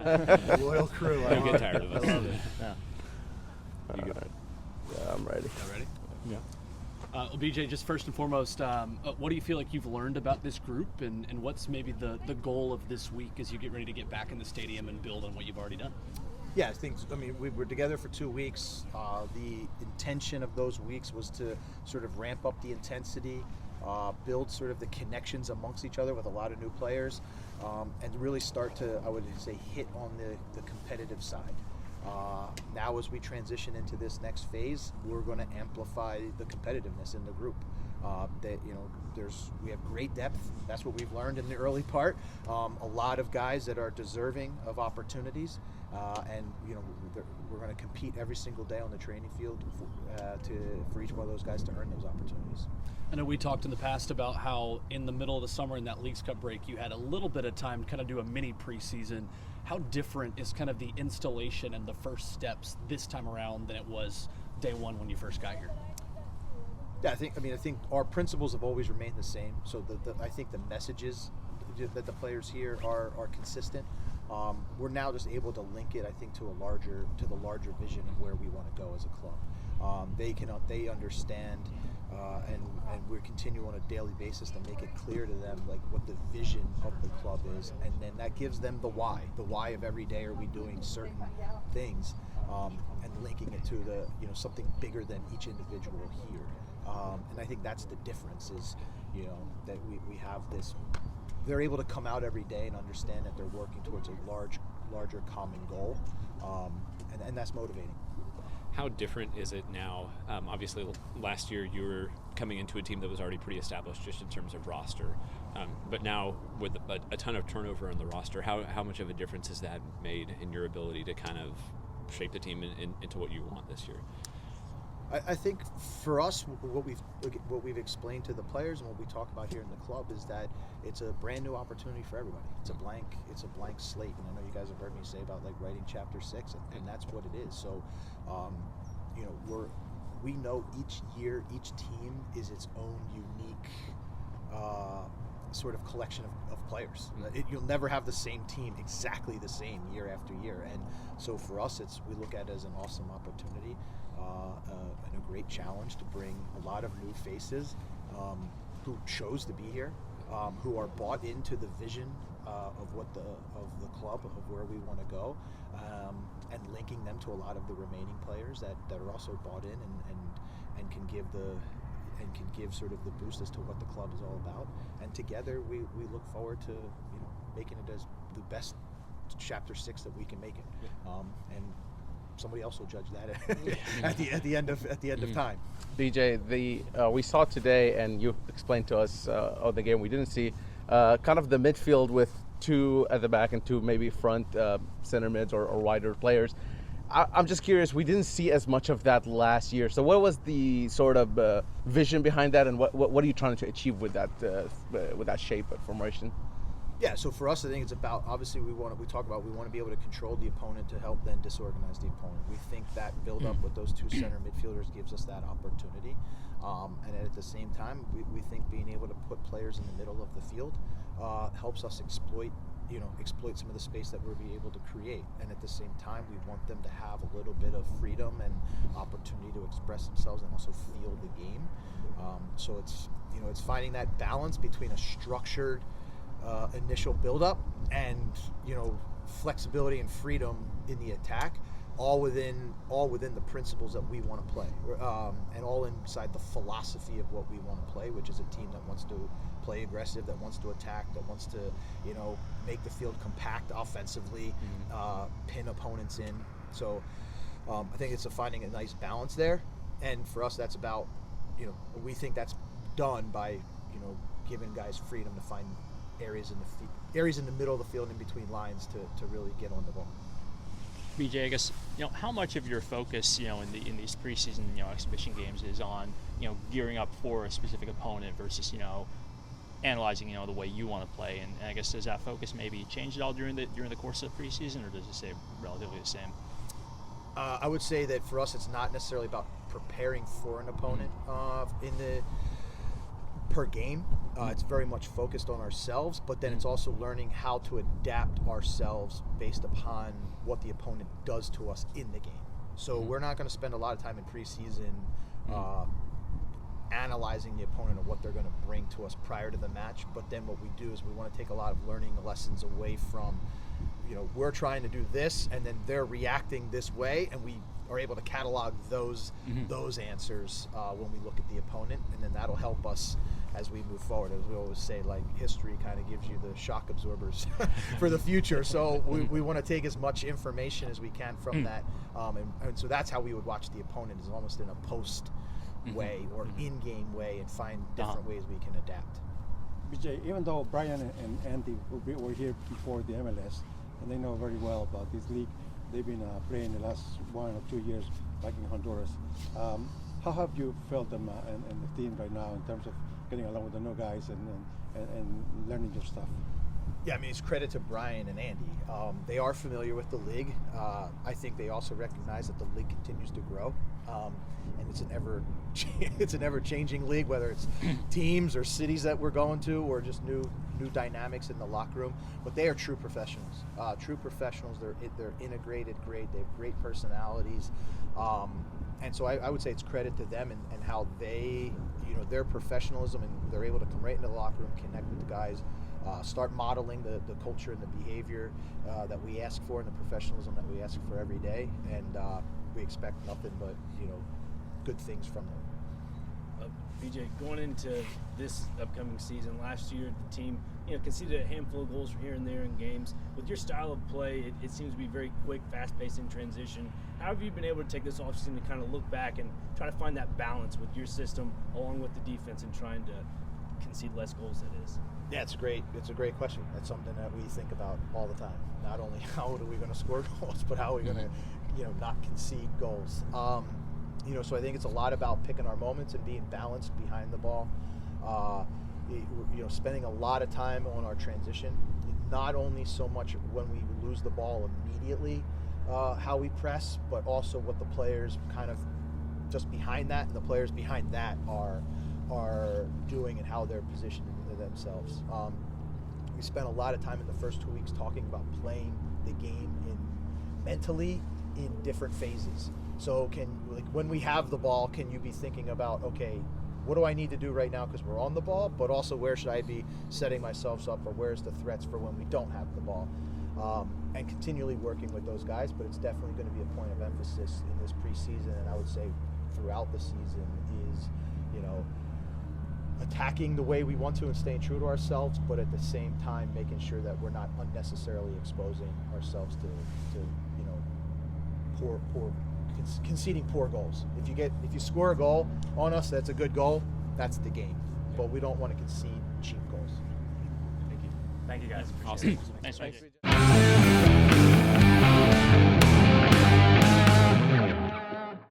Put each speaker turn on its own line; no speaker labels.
The loyal crew.
Don't get tired of
I
us.
love it.
Yeah.
You good?
Yeah, I'm ready.
You ready?
Yeah.
Well, BJ, just first and foremost, what do you feel like you've learned about this group, and what's maybe the goal of this week as you get ready to get back in the stadium and build on what you've already done?
Yeah, we were together for 2 weeks. The intention of those weeks was to sort of ramp up the intensity, build sort of the connections amongst each other with a lot of new players, and really start to, I would say, hit on the competitive side. Now as we transition into this next phase, we're going to amplify the competitiveness in the group. We have great depth. That's what we've learned in the early part. A lot of guys that are deserving of opportunities, and we're going to compete every single day on the training field for each one of those guys to earn those opportunities.
I know we talked in the past about how in the middle of the summer in that Leagues Cup break, you had a little bit of time to kind of do a mini preseason. How different is kind of the installation and the first steps this time around than it was day one when you first got here?
Yeah, I think our principles have always remained the same. So I think the messages that the players hear are consistent. We're now just able to link it, I think, to the larger vision of where we want to go as a club. They understand, and we continue on a daily basis to make it clear to them like what the vision of the club is, and then that gives them the why of every day are we doing certain things, and linking it to something bigger than each individual here. And I think that's the difference is, that we have this. They're able to come out every day and understand that they're working towards a larger common goal, and that's motivating.
How different is it now? Obviously, last year you were coming into a team that was already pretty established just in terms of roster. But now with a ton of turnover on the roster, how much of a difference has that made in your ability to kind of shape the team into what you want this year?
I think for us, what we've explained to the players and what we talk about here in the club is that it's a brand new opportunity for everybody. It's a blank slate, and I know you guys have heard me say about like writing chapter 6, and that's what it is. So, we know each year, each team is its own unique sort of collection of players. You'll never have the same team exactly the same year after year, and so for us, we look at it as an awesome opportunity. And a great challenge to bring a lot of new faces who chose to be here, who are bought into the vision of the club, of where we want to go, and linking them to a lot of the remaining players that are also bought in and can give sort of the boost as to what the club is all about. And together we look forward to making it as the best chapter 6 that we can make it. And somebody else will judge that at the end of time.
BJ, we saw today, and you explained to us of the game we didn't see, kind of the midfield with 2 at the back and 2 maybe front center mids or wider players. I'm just curious, we didn't see as much of that last year. So what was the sort of vision behind that, and what are you trying to achieve with that shape of formation?
Yeah, so for us, I think it's about, obviously we want to be able to control the opponent to help then disorganize the opponent. We think that build up with those 2 center midfielders gives us that opportunity. And at the same time, we think being able to put players in the middle of the field helps us exploit some of the space that we'll be able to create. And at the same time, we want them to have a little bit of freedom and opportunity to express themselves and also feel the game. So it's finding that balance between a structured initial build-up and flexibility and freedom in the attack, all within the principles that we want to play, and all inside the philosophy of what we want to play, which is a team that wants to play aggressive, that wants to attack, that wants to make the field compact offensively, pin opponents in. So I think it's finding a nice balance there, and for us that's about we think that's done by giving guys freedom to find areas in the middle of the field in between lines to really get on the ball.
BJ, I guess how much of your focus in these preseason exhibition games is on gearing up for a specific opponent versus analyzing the way you want to play, and I guess does that focus maybe change at all during the course of the preseason, or does it stay relatively the same?
I would say that for us it's not necessarily about preparing for an opponent per game. It's very much focused on ourselves, but then it's also learning how to adapt ourselves based upon what the opponent does to us in the game. So we're not going to spend a lot of time in preseason analyzing the opponent and what they're going to bring to us prior to the match. But then what we do is we want to take a lot of learning lessons away from, we're trying to do this and then they're reacting this way, and we are able to catalog those answers when we look at the opponent, and then that'll help us as we move forward. As we always say, like, history kind of gives you the shock absorbers for the future. So we want to take as much information as we can from that, and so that's how we would watch the opponent, is almost in a post way or in-game way, and find different ways we can adapt.
BJ, even though Brian and Andy were here before the MLS, and they know very well about this league, they've been playing the last 1 or 2 years back in Honduras. How have you felt them and the team right now in terms of getting along with the new guys and learning your stuff?
Yeah, I mean, it's credit to Brian and Andy. They are familiar with the league. I think they also recognize that the league continues to grow, and it's an ever-changing league, whether it's teams or cities that we're going to, or just new dynamics in the locker room. But they are true professionals. They're integrated, great. They have great personalities, and so I would say it's credit to them and how they, their professionalism, and they're able to come right into the locker room, connect with the guys. Start modeling the culture and the behavior that we ask for, and the professionalism that we ask for every day, and we expect nothing but good things from them.
BJ, going into this upcoming season, last year the team conceded a handful of goals from here and there in games. With your style of play, it seems to be very quick, fast-paced in transition. How have you been able to take this offseason to kind of look back and try to find that balance with your system along with the defense and trying to concede less goals, that is?
Yeah, it's a great question. It's something that we think about all the time. Not only how are we going to score goals, but how are we going to, not concede goals. So I think it's a lot about picking our moments and being balanced behind the ball. Spending a lot of time on our transition. Not only so much when we lose the ball immediately, how we press, but also what the players kind of just behind that, and the players behind that are doing, and how they're positioning themselves. We spent a lot of time in the first 2 weeks talking about playing the game mentally in different phases. So when we have the ball, can you be thinking about, okay, what do I need to do right now because we're on the ball, but also where should I be setting myself up, or where's the threats for when we don't have the ball, and continually working with those guys. But it's definitely going to be a point of emphasis in this preseason, and I would say throughout the season, is attacking the way we want to and staying true to ourselves, but at the same time making sure that we're not unnecessarily exposing ourselves to conceding poor goals. If you score a goal on us, that's a good goal. That's the game. But we don't want to concede cheap goals.
Thank you guys.
Awesome.
Thanks,
Thanks.